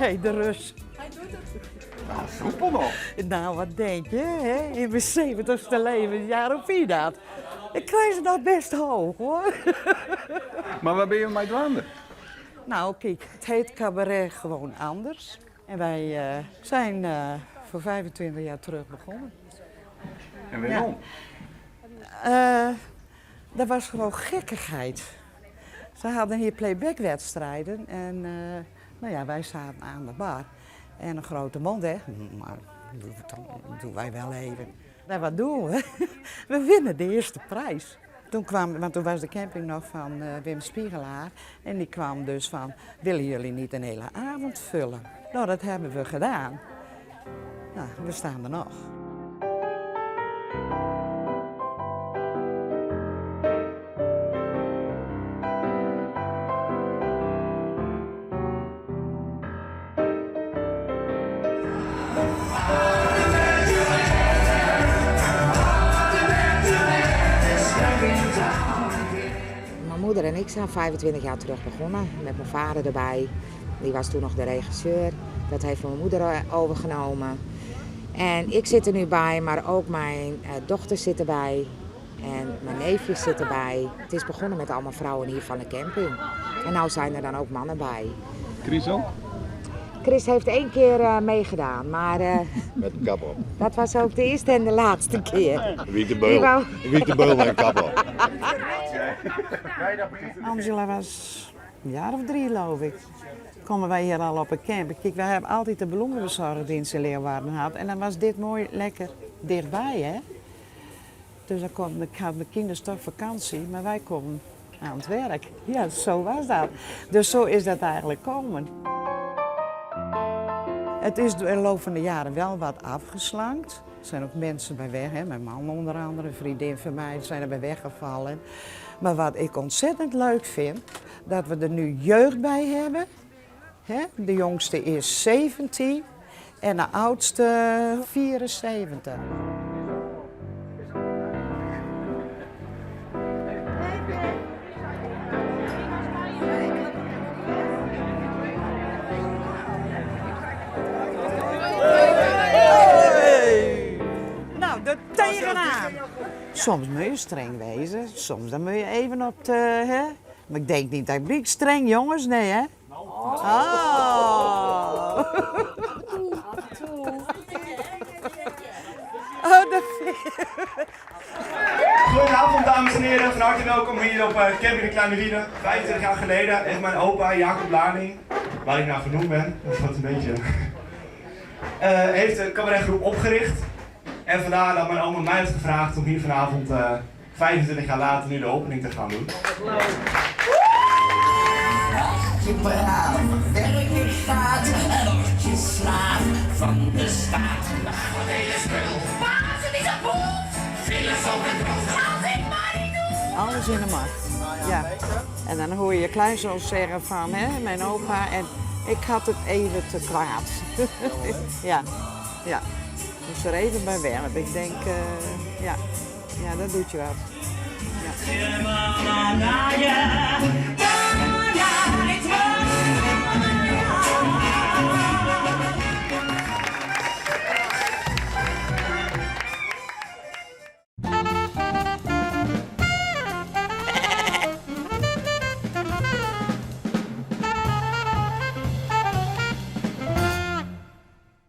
Hey, de Rus. Hij doet het. Nou, soepel nog. Nou, wat denk je, hè? In mijn 70ste levensjaar of wie dat? Ik krijg ze dat best hoog, hoor. Maar waar ben je mee dwaande? Nou, kijk, het heet cabaret gewoon anders. En wij zijn voor 25 jaar terug begonnen. En waarom? Dat was gewoon gekkigheid. Ze hadden hier playbackwedstrijden en nou ja, wij zaten aan de bar. En een grote mond, hè. Maar dat doen wij wel even. Nou, wat doen we? We winnen de eerste prijs. Want toen was de camping nog van Wim Spiegelaar. En die kwam dus van, willen jullie niet een hele avond vullen? Nou, dat hebben we gedaan. Nou, we staan er nog. Mijn moeder en ik zijn 25 jaar terug begonnen, met mijn vader erbij. Die was toen nog de regisseur. Dat heeft mijn moeder overgenomen. En ik zit er nu bij, maar ook mijn dochter zit erbij. En mijn neefjes zitten erbij. Het is begonnen met allemaal vrouwen hier van de camping. En nu zijn er dan ook mannen bij. Chris ook? Chris heeft 1 keer meegedaan, maar Met een kap op. dat was ook de eerste en de laatste keer. Wie de Die beul? wou- Wie de beul met een kap op? Angela was een jaar of 3, geloof ik. Komen wij hier al op een camp. Kijk, wij hebben altijd de bloemenbezorgdienst in Leeuwarden gehad. En dan was dit mooi lekker dichtbij, hè. Dus dan hadden de kinderen toch vakantie, maar wij komen aan het werk. Ja, zo was dat. Dus zo is dat eigenlijk komen. Het is in de loop van de jaren wel wat afgeslankt. Er zijn ook mensen bij weg, hè. Mijn man onder andere, een vriendin van mij, zijn er bij weggevallen. Maar wat ik ontzettend leuk vind, dat we er nu jeugd bij hebben. Hè? De jongste is 17 en de oudste 74. Nou, de tegenaan. Soms moet je streng wezen, soms dan moet je even op de... Hè? Maar ik denk niet dat ik streng, jongens, nee hè? Oh. Oh, dat Goedenavond dames en heren, van harte welkom hier op Camping de Kleine Wielen. 25 jaar geleden heeft mijn opa Jacob Laning, waar ik nou genoemd ben, dat wordt een beetje... heeft de cabaretgroep opgericht. En vandaar dat mijn oma mij heeft gevraagd om hier vanavond 25 jaar later nu de opening te gaan doen. Als je braaf werken gaat en als je slaaf van de staat. Wat hele spul, maar ze is een boel. Filosoof en droog, als ik maar niet doe. alles in de macht. Ja. En dan hoor je je kleinzoon zeggen van, hè, mijn opa, en ik had het even te kwaad. Ja, ja. Dus er even bij werken. Ik denk, ja, dat doet je wat. Ja.